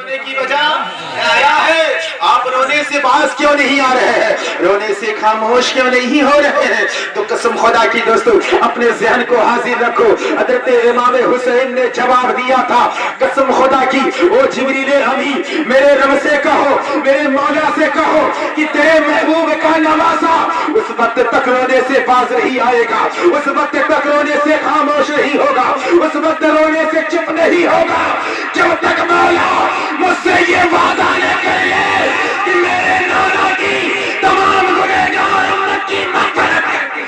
رونے کی وجہ آیا ہے آپ رونے سے باز کیوں نہیں آ رہے ہیں, رونے سے خاموش کیوں نہیں ہو رہے ہیں؟ تو قسم خدا کی دوستو اپنے ذہن کو حاضر رکھو. حضرت امام حسین نے جواب دیا تھا, قسم خدا کی او جبریل امین میرے رب سے کہو, میرے مولا سے کہو کہ تیرے محبوب کا نوازا اس وقت تک رونے سے باز نہیں آئے گا, اس وقت تک رونے سے خاموش نہیں ہوگا, اس وقت رونے سے چپ نہیں ہوگا جب تک مولا مجھ سے یہ وعدہ نہ کر لے کہ میرے نانا کی تمام گنہگار امت کی مغفرت کر کے.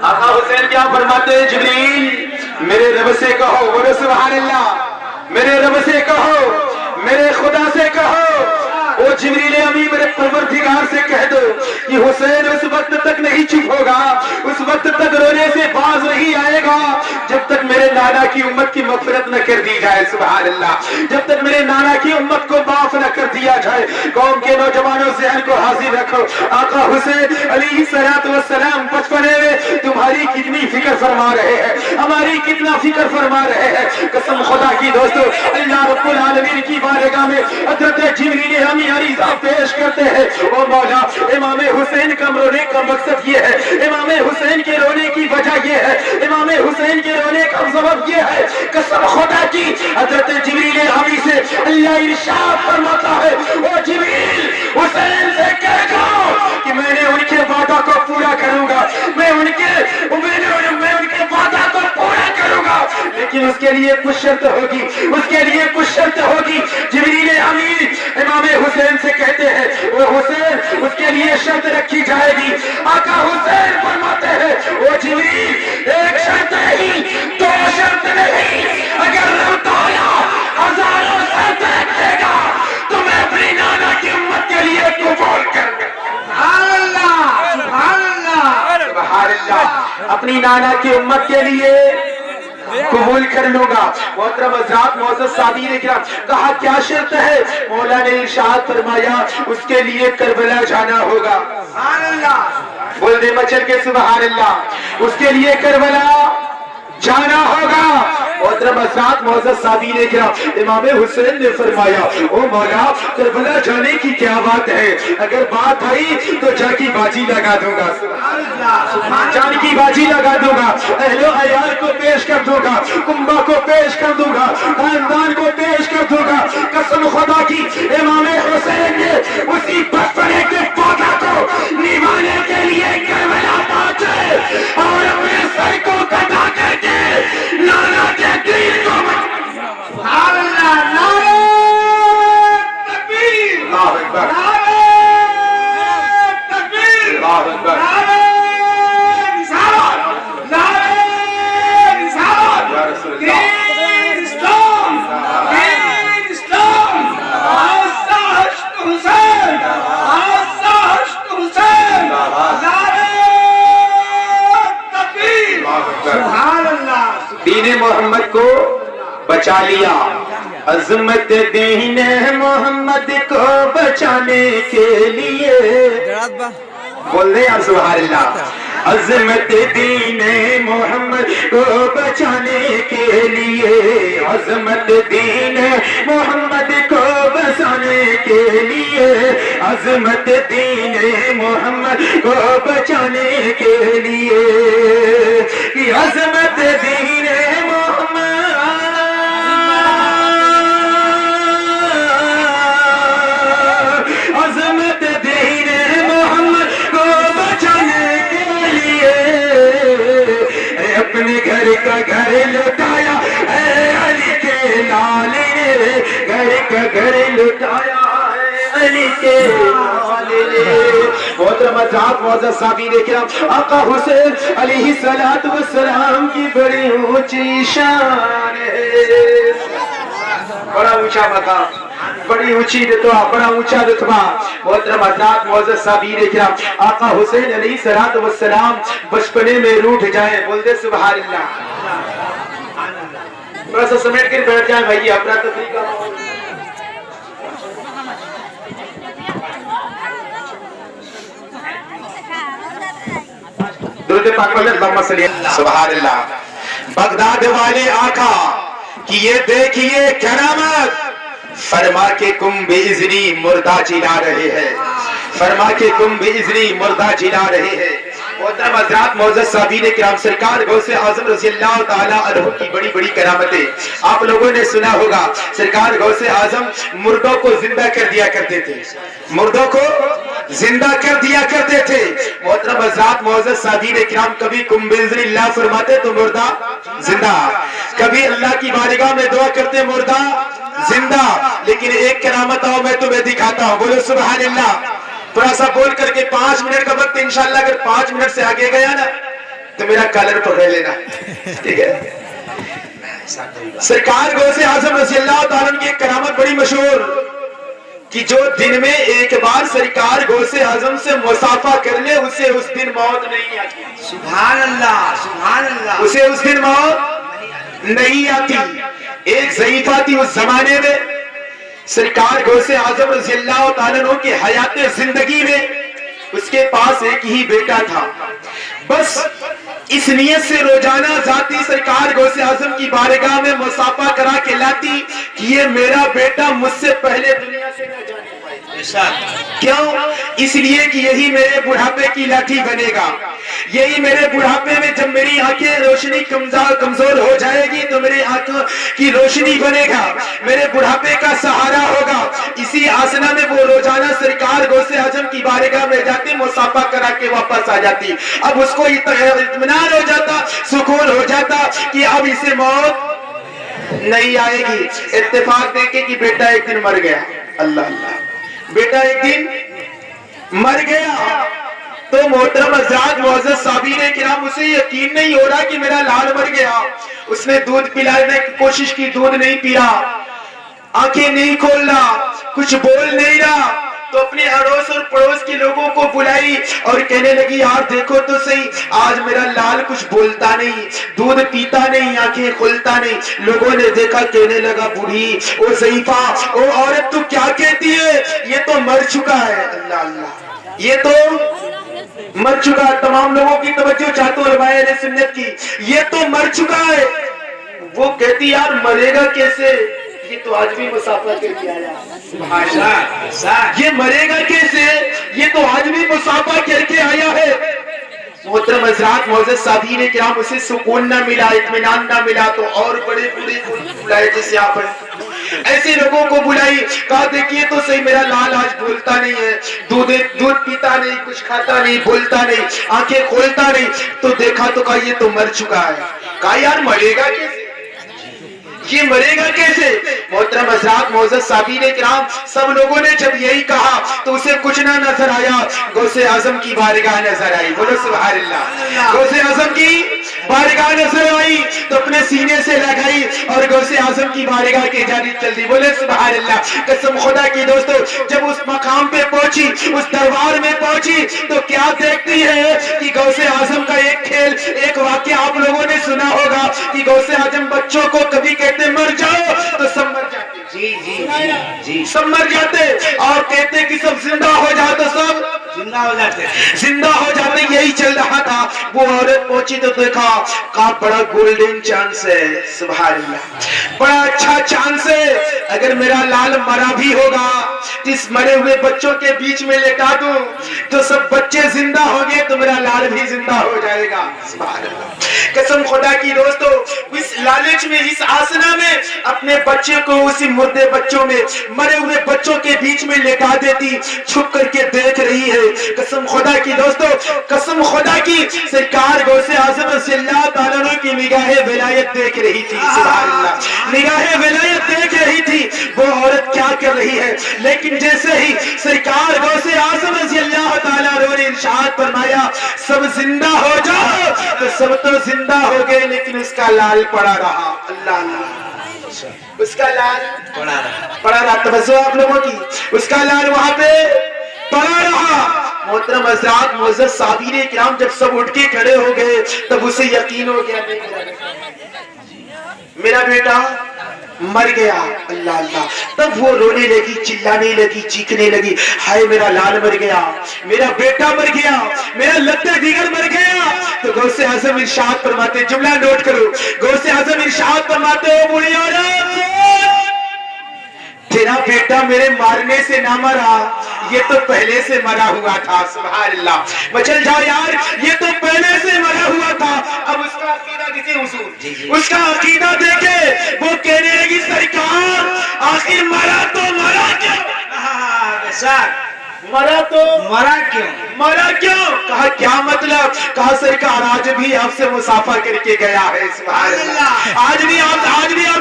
آقا حسین کیا فرماتے ہیں, جبریل میرے رب سے کہو, بولو سبحان اللہ, میرے رب سے کہو, میرے خدا سے کہو, او جبریل امین میرے پروردگار سے کہہ دو کہ حسین اس وقت تک نہیں چپ ہوگا, اس وقت تک رونے سے باز نہیں آئے گا جب تک میرے نانا کی امت کی مغفرت نہ کر دی جائے. سبحان اللہ, جب تک میرے نانا کی امت کو معاف نہ کر دیا جائے. قوم کے نوجوانوں ذہن کو حاضر رکھو, آقا حسین علیہ السلام بچپنے میں تمہاری کتنی فکر فرما رہے ہیں, ہماری کتنا فکر فرما رہے ہیں. قسم خدا کی دوستو اللہ رب العالمین کی بارگاہ میں حضرت جبریل امین عریضہ پیش کرتے ہیں, او مولا امام حسین کا رونے کا مقصد یہ ہے, امام حسین کے رونے کی وجہ یہ ہے, امام حسین کے رونے کا سبب یہ ہے. قسم خدا کی حضرت جبریل امین سے اللہ ارشاد فرماتا ہے, او جبریل حسین سے کہہ دو کہ میں نے ان کے وعدہ کو پورا کروں گا, میں ان کے وعدہ کو پورا کروں گا, لیکن اس کے لیے کچھ شرط ہوگی, اس کے لیے کچھ شرط ہوگی. جبریل امین امام حسین سے کہتے ہیں, وہ حسین اس کے لیے شرط رکھی جائے گی. آقا حسین فرماتے ہیں, وہ جبریل ایک شرط نہیں, دو شرط نہیں, اگر رب تعالیٰ ہزاروں شرط رکھے گا تو میں اپنی نانا کی امت کے لیے قبول کروں گا. سبحان اللہ, اپنی نانا کی امت کے لیے قبول کر لوں گا. محترم حضرات معزز سامعین کرام, کہا کیا شرط ہے؟ مولا نے ارشاد فرمایا اس کے لیے کربلا جانا ہوگا. سبحان اللہ, بول دے مچل کے سبحان اللہ, اس کے لیے کربلا جانا ہوگا. محترم حضرات معزز سامعین کرام, امام حسین نے فرمایا, او مولا کربلا جانے کی کیا بات ہے, اگر بات آئی تو جا کی باجی لگا دوں گا, جان کی باجی لگا دوں گا, اہل و عیال کو پیش کر دوں گا, کنبہ کو پیش کر دوں گا, خاندان کو پیش کر دوں گا. قسم خدا کی امام حسین نے اسی بچپنے کے پودا کو نبھانے کے لیے کربلا پہنچے اور اپنے سر کو کٹا کر کے نانا کے دین کو سبحان اللہ, نعرہ تکبیر, اللہ اکبر, نعرہ تکبیر, اللہ اکبر, نعرہ رسالت, نعرہ رسالت, یا رسول اللہ, دین اسلام, دین اسلام, آسا حشد حسین, آسا حشد حسین, نعرہ تکبیر, سبحان اللہ. دین محمد کو بچا لیا, عظمت دین محمد کو بچانے کے لیے, بول دیں آپ سبحان اللہ, عظمت دین محمد کو بچانے کے لیے, عظمت دین محمد کو بچانے کے لیے, عظمت دین محمد کو بچانے کے لیے, عظمت دین محمد, عظمت دین محمد کو بچانے کے لیے اپنے گھر کا گھر لٹایا, اے علی کے لال نے گھر کا گھر لٹایا, اے علی کے لال نے. محترم حضرات معزز سامعین کرام, آقا حسین علیہ السلام کی بڑی اونچی شان ہے. بڑا اونچا مقام، بڑی اونچی رتبہ، بڑا اونچا رتبہ. محترم حضرات، معزز صابرین کرام، آقا حسین علیہ الصلوۃ والسلام بچپنے میں روٹھ جائیں، بولتے سبحان اللہ. تھوڑا سا سمیٹ کر بیٹھ جائیں بھائی، اپنا تفریح کا ماحول. درود پاک پڑھ لیں، اللہم صلی اللہ. سبحان اللہ. بغداد والے آقا کہ یہ دیکھیے کرامت، فرما کے کم بِإِذْنِی مردہ جلا رہے ہیں، فرما کے کم بِإِذْنِی مردہ جلا رہے ہیں. محترم حضرات، معزز صابرین کرام، سرکار غوث اعظم رضی اللہ تعالیٰ عنہ کی بڑی بڑی کرامتیں آپ لوگوں نے سنا ہوگا. سرکار غوث اعظم مردوں کو زندہ کر دیا کرتے تھے، مردوں کو زندہ کر دیا کرتے تھے. محترم حضرات، معزز صابرین کرام، کبھی کم بِإِذْنِ اللہ فرماتے تو مردہ زندہ، کبھی اللہ کی بارگاہ میں دعا کرتے مردہ زندہ. لیکن ایک کرامت آؤ میں تمہیں دکھاتا ہوں، بولو سبحان اللہ. تھوڑا سا بول کر کے 5 منٹ کا وقت، انشاءاللہ اگر 5 منٹ سے آگے گیا نا تو میرا کالر پکڑ لینا، ٹھیک ہے. سرکار غوث اعظم رضی اللہ تعالیٰ عنہ کی ایک کرامت بڑی مشہور کہ جو دن میں ایک بار سرکار غوث اعظم سے مصافحہ کر لے اسے اس دن موت نہیں آتی. سبحان اللہ، سبحان اللہ. اسے اس دن موت نہیں آتی. ایک ضعیفہ تھی اس زمانے میں، سرکار غوث اعظم رضی اللہ تعالیٰ عنہ کی حیات زندگی میں اس کے پاس ایک ہی بیٹا تھا. بس اس نیت سے روزانہ ذاتی سرکار غوث اعظم کی بارگاہ میں مصافحہ کرا کے لاتی کہ یہ میرا بیٹا مجھ سے پہلے دنیا سے نہ جانے پائے. کیوں؟ اس لیے کہ یہی میرے بڑھاپے کی لاٹھی بنے گا، یہی میرے بڑھاپے میں جب میری آنکھیں روشنی کمزور ہو جائے گی تو میری آنکھوں کی روشنی بنے گا، میرے بڑھاپے کا سہارا ہوگا. اسی آسنا میں وہ روزانہ سرکار غوث اعظم کی بارگاہ میں جاتی، مصافحہ کرا کے واپس آ جاتی. اب اس کو اطمینان ہو جاتا، سکون ہو جاتا کہ اب اسے موت نہیں آئے گی. اتفاق دیکھے کہ بیٹا ایک دن مر گیا. اللہ اللہ، بیٹا ایک دن مر گیا. تو محترم حضرات، معزز صابرین کرام، اسے یقین نہیں ہو رہا کہ میرا لال مر گیا. اس نے دودھ پلانے کی کوشش کی، دودھ نہیں پیا، آنکھیں نہیں کھول رہا، کچھ بول نہیں رہا. تو اپنے اڑوس اور پڑوس کے لوگوں کو بلائی اور کہنے لگی یار دیکھو تو صحیح، آج میرا لال کچھ بولتا نہیں، دودھ پیتا نہیں، آنکھیں کھولتا نہیں. لوگوں نے دیکھا، کہنے لگا بوڑھی، او ضعیفہ، او عورت، تو کیا کہتی ہے؟ یہ تو مر چکا ہے. اللہ اللہ، یہ تو مر چکا. تمام لوگوں کی توجہ چاہتا ہوں علماء اہل سنت کی، یہ تو مر چکا ہے. وہ کہتی یار مرے گا کیسے؟ یہ تو آج بھی مصافحہ کر کے آیا. یہ مرے گا کیسے؟ یہ تو آج بھی مصافحہ کر کے آیا ہے. محترم حضرات، معزز صابرین کرام، اسے سکون نہ ملا، اطمینان نہ ملا تو اور بڑے بڑے بلائے جیسے آپ ہیں، ایسے لوگوں کو بلائی. کہا دیکھیے تو صحیح، میرا لال آج بولتا نہیں ہے، دودھ پیتا نہیں، کچھ کھاتا نہیں، بولتا نہیں، آنکھیں کھولتا نہیں. تو دیکھا تو کہا یہ تو مر چکا ہے. کہا یار مرے گا کیسے؟ یہ مرے گا کیسے؟ محترم حضرات، معزز صابرین کرام، سب لوگوں نے جب یہی کہا تو اسے کچھ نہ نظر آیا، غوث اعظم کی بارگاہ نظر آئی. بولو سبحان اللہ. غوث اعظم کی بارگاہ نظر آئی تو اپنے سینے سے لگائی اور غوث اعظم کی بارگاہ کی جانب چل دی. بولے سبحان اللہ. قسم خدا کی دوستو، جب اس مقام پہ پہنچی، اس دربار میں پہنچی تو کیا دیکھتی ہے کہ غوث اعظم کا ایک کھیل، ایک واقعہ آپ لوگوں نے سنا ہوگا کہ غوث اعظم بچوں کو کبھی کہتے مر جاؤ تو سب مر جاتے. جی سب مر جاتے، اور کہتے کہ سب زندہ ہو جاؤ تو سب زندہ ہو جاتے، زندہ ہو جاتے. یہی چل رہا تھا. وہ عورت پہنچی تو دیکھا، کہا بڑا گولڈن چانس ہے. سبحان اللہ، بڑا اچھا چانس ہے. اگر میرا لال مرا بھی ہوگا، اس مرے ہوئے بچوں کے بیچ میں لٹا دوں تو سب بچے زندہ ہوں گے تو میرا لال بھی زندہ ہو جائے گا. سبحان اللہ. قسم خدا کی دوستو، اس لالچ میں، اس آسنا میں اپنے بچے کو اسی مردے بچوں میں، مرے ہوئے بچوں کے بیچ میں لٹا دیتی، چھپ کر کے دیکھ رہی ہے. قسم خدا کی دوستو، قسم خدا کی، سرکار غوث اعظم رضی اللہ تعالیٰ عنہ کی نگاہ ولایت دیکھ رہی تھی. سبحان اللہ، نگاہ ولایت دیکھ رہی تھی وہ عورت کیا کر رہی ہے. لیکن جیسے ہی سرکار غوث اعظم رضی اللہ تعالیٰ عنہ نے ارشاد فرمایا سب زندہ ہو جاؤ، تو سب تو زندہ ہو گئے لیکن اس کا لال پڑا رہا. اللہ اللہ، اس کا لال پڑا رہا توجہ آپ لوگوں کی، اس کا لال وہاں پہ پڑا رہا۔ محترم حضرات، معزز صحابین کرام جب سب اٹھ کے کھڑے ہو گئے تب اسے یقین ہو گیا میرا بیٹا مر گیا۔ اللہ اللہ، تب وہ رونے لگی، چلانے لگی، چیخنے لگی، ہائے میرا لال مر گیا، میرا بیٹا مر گیا، میرا لتے دیگر مر گیا۔ تو غوث اعظم ارشاد فرماتے، جملہ نوٹ کرو، غوث اعظم ارشاد فرماتے، او بوڑھی عورت، تیرا بیٹا میرے مارنے سے نہ مرا، یہ تو پہلے سے مرا ہوا تھا۔ سبحان اللہ، بچل جاؤ یار، یہ تو پہلے سے مرا ہوا تھا۔ اب اس کا عقیدہ دیکھیں حضور، اس کا عقیدہ دیکھیں، وہ کہنے لگی سرکار آخر مرا تو مرا کیوں؟ مرا تو مرا کیوں؟ مرا کیوں؟ کہا کیا مطلب؟ کہا سرکار آج بھی آپ سے مسافہ کر کے گیا ہے۔ سبحان اللہ، آج بھی آپ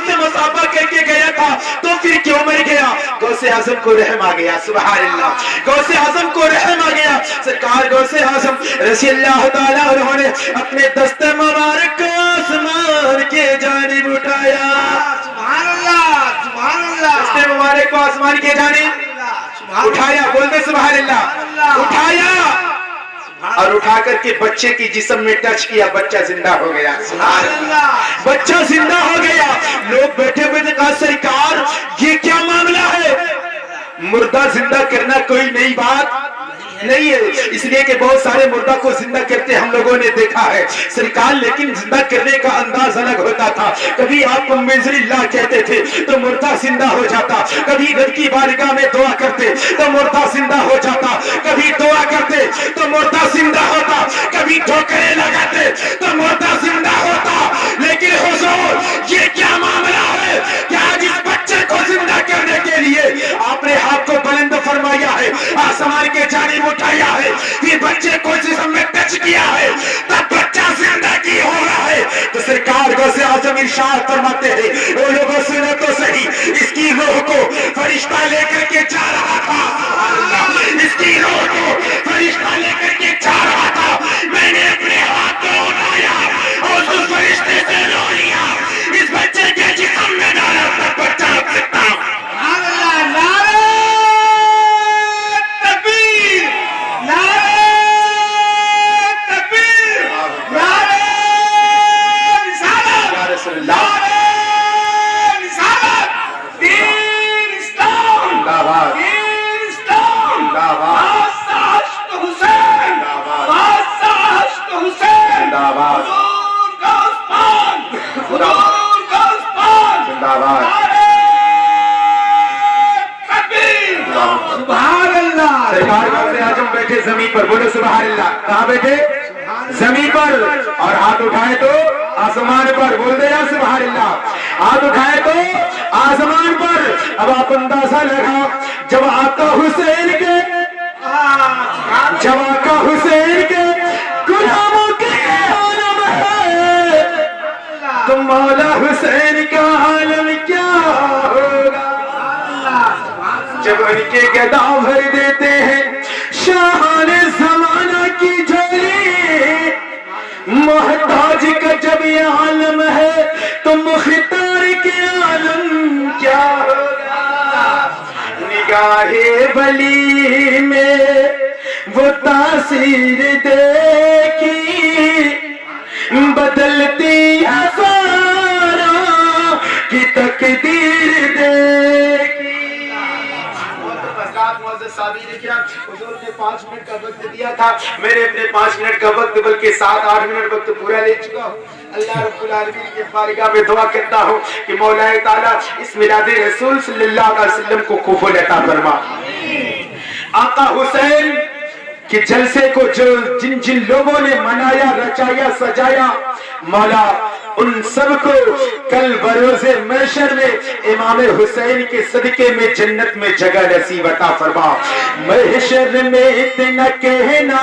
سے مسافہ کر کے گیا تھا، تو پھر کیوں مر گیا؟ غوث اعظم کو رحم آ گیا۔ سبحان اللہ، غوث اعظم کو رحم آ گیا۔ سرکار غوث اعظم رضی اللہ تعالیٰ عنہ نے اپنے دست مبارک کو آسمان کے جانب اٹھایا۔ سبحان اللہ، سبحان اللہ، دست مبارک کو آسمان کے جانب اٹھایا، بولتے سبحان اللہ، اٹھایا اور اٹھا کر کے بچے کی جسم میں ٹچ کیا، بچہ زندہ ہو گیا۔ سبحان اللہ، بچہ زندہ ہو گیا۔ لوگ بیٹھے ہوئے کہا سرکار یہ کیا معاملہ ہے؟ مردہ زندہ کرنا کوئی نئی بات نہیں ہے، اس لیے کہ بہت سارے مردہ کو زندہ کرتے ہم لوگوں نے دیکھا ہے سرکار، لیکن زندہ کرنے کا انداز الگ ہوتا تھا۔ کبھی آپ کو منزل اللہ کہتے تھے تو مردہ زندہ ہو جاتا، کبھی گھر کی بارگاہ میں دعا کرتے تو مردہ زندہ ہو جاتا، کبھی دعا کرتے تو مردہ زندہ ہوتا، کبھی ٹھوکریں لگاتے تو مردہ زندہ ہوتا۔ لیکن حضور یہ کیا معاملہ ہے کہ آج اس بچے کو زندہ کرنے کے لیے آپ نے ہاتھ کو بلند فرمایا ہے، آسمان کے جانب اٹھایا ہے، پھر بچے کو جسم میں ٹچ کیا ہے، تب بچہ زندہ کی ہو رہا ہے۔ تو سرکار غوث اعظم ارشاد فرماتے ہیں، وہ لوگوں سنو تو صحیح، اس کی روح کو فرشتہ لے کر کے جا رہا تھا، اس کی روح کو فرشتہ لے کر کے جا رہا تھا، میں نے اپنے ہاتھ کو اٹھایا اور اس فرشتے سے لو لیا، اس بچے کے جسم میں ڈالا، تب بچہ اب سکتا۔ سبحان اللہ، نعرہ تکبیر، نعرہ تکبیر، نعرہ رسالت، یا رسول اللہ، نعرہ رسالت، دین اسلام، زندہ باد، دین اسلام، زندہ باد، بادشاہ عشق حسین، زندہ باد، بادشاہ عشق حسین، زندہ باد، حضور غوث پاک، حضور غوث پاک، زندہ باد۔ سبحان اللہ، سرکار غوث اعظم بیٹھے زمین پر، بولو سبحان اللہ، کہاں بیٹھے؟ زمین پر، اور ہاتھ اٹھائے تو آسمان پر، بول دے یا سبحان اللہ، ہاتھ اٹھائے تو آسمان پر۔ اب آپ اندازہ لگا جب آقا حسین کے غلاموں کے عالم ہے تو مولا حسین کا عالم کیا ہوگا؟ جب ان کے گدا بھر دیتے ہیں شاہان زمانہ کی جھولی، محتاج کا جب یہ عالم ہے تو مختار کے عالم کیا ہوگا؟ نگاہ ولی میں وہ تاثیر دیکھی، بدلتی ہزاروں کی تقدیر دیکھی۔ حضور نے 5 منٹ کا وقت دیا تھا، میں نے اپنے 5 منٹ کا وقت بلکہ 7-8 منٹ وقت پورا لے چکا ہوں۔ اللہ رب العالمین کی بارگاہ میں دعا کرتا ہوں کہ مولا تعالیٰ اس میلاد رسول صلی اللہ علیہ وسلم کو قبول عطا فرما۔ آقا حسین کہ جلسے کو جن جن لوگوں نے منایا، رچایا، سجایا، مولا ان سب کو کل بروز محشر میں امام حسین کے صدقے میں جنت میں جگہ نصیب عطا فرما۔ محشر میں اتنا کہنا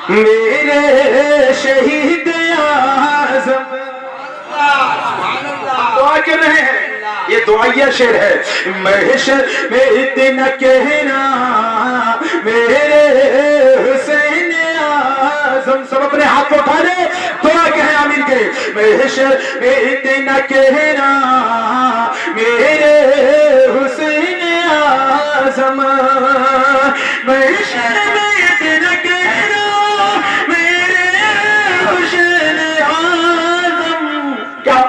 میرے شہید اعظم، دعا کیوں نہیں ہے؟ یہ دعائیہ شعر ہے۔ محشر میں اتنا کہنا میرے حسین اعظم، سب اپنے ہاتھ کو اٹھا لے، دعا کہیں آمین۔ کے محشر میں اتنا کہنا میرے حسین اعظم، محشر میں اتنا کہنا میرے حسین اعظم، کیا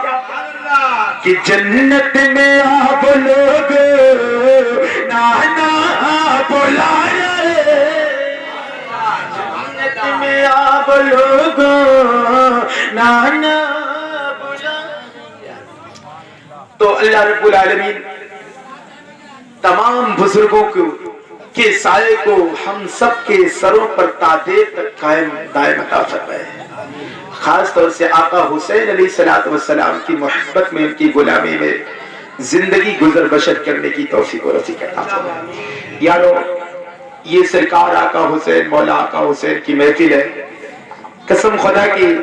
کہ جنت میں آپ لوگ نانا بلایا، جنت میں آپ لوگ نانا بلایا۔ تو اللہ رب العالمین تمام بزرگوں کے سائے کو ہم سب کے سروں پر تا دیر تک قائم دائم عطا فرمائے، خاص طور سے آقا حسین علیہ السلام کی محبت میں، ان کی غلامی میں زندگی گزر بسر کرنے کی توفیق و رفیق عطا فرمائے۔ یارو یہ سرکار آقا حسین، مولا آقا حسین کی محفل ہے، قسم خدا کی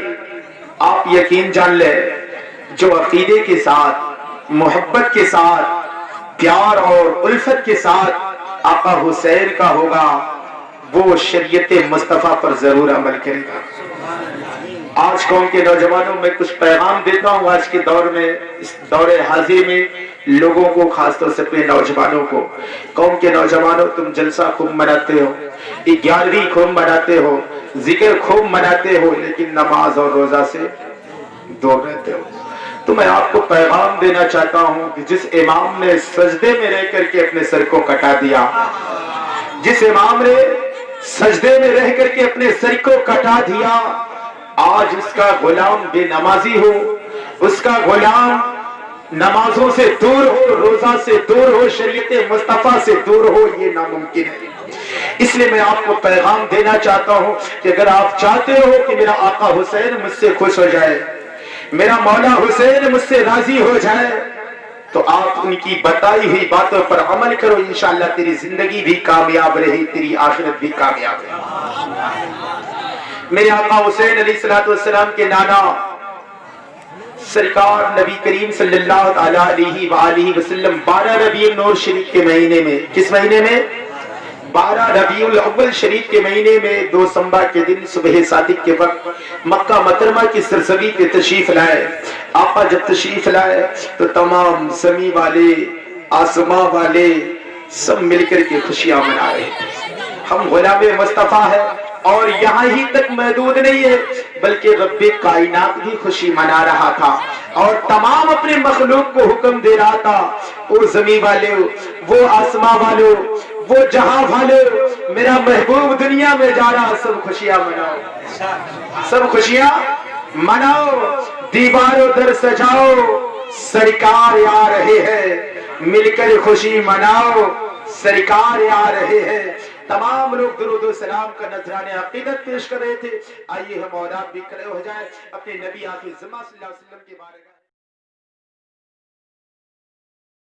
آپ یقین جان لیں، جو عقیدے کے ساتھ، محبت کے ساتھ، پیار اور الفت کے ساتھ آقا حسین کا ہوگا، وہ شریعت مصطفیٰ پر ضرور عمل کرے گا۔ آج قوم کے نوجوانوں میں کچھ پیغام دیتا ہوں، آج کے دور میں، اس دور حاضر میں لوگوں کو، خاص طور سے اپنے نوجوانوں کو، قوم کے نوجوانوں تم جلسہ خوب مناتے ہو، 11ویں خوب مناتے ہو، ذکر خوب مناتے ہو، لیکن نماز اور روزہ سے دور رہتے ہو۔ تو میں آپ کو پیغام دینا چاہتا ہوں کہ جس امام نے سجدے میں رہ کر کے اپنے سر کو کٹا دیا، جس امام نے سجدے میں رہ کر کے اپنے سر کو کٹا دیا، آج اس کا غلام بے نمازی ہو، اس کا غلام نمازوں سے دور ہو، روزہ سے دور ہو، شریعت مصطفیٰ سے دور ہو، یہ ناممکن ہے۔ اس لیے میں آپ کو پیغام دینا چاہتا ہوں کہ اگر آپ چاہتے ہو کہ میرا آقا حسین مجھ سے خوش ہو جائے، میرا مولا حسین مجھ سے راضی ہو جائے، تو آپ ان کی بتائی ہوئی باتوں پر عمل کرو، انشاءاللہ تیری زندگی بھی کامیاب رہی، تیری آخرت بھی کامیاب رہی۔ میرے آقا حسین علیہ السلام کے نانا سرکار نبی کریم صلی اللہ علیہ وآلہ وسلم 12 ربیع النور شریف کے مہینے میں، کس مہینے میں؟ 12 ربیع الاول شریف کے مہینے میں 2 دسمبر کے دن صبح صادق کے وقت مکہ مکرمہ کی سرزمین پہ تشریف لائے۔ آقا جب تشریف لائے تو تمام زمین والے، آسمان والے سب مل کر کے خوشیاں منا رہے تھے۔ ہم غلام مصطفیٰ ہیں، اور یہاں ہی تک محدود نہیں ہے، بلکہ رب کائنات بھی خوشی منا رہا تھا، اور تمام اپنے مخلوق کو حکم دے رہا تھا، وہ زمین والے، وہ آسمان والے، وہ جہاں والے، میرا محبوب دنیا میں جا رہا، سب خوشیاں مناؤ، سب خوشیاں مناؤ، دیواروں در سجاؤ، سرکار آ رہے ہیں، مل کر خوشی مناؤ، سرکار آ رہے ہیں۔ تمام لوگ درود و سلام کا نذرانہ عقیدت پیش کر رہے تھے۔ آئیے ہم اور آپ بھی کھڑے ہو جائیں، اپنے نبی آخر زمان صلی اللہ علیہ وسلم کے بارے میں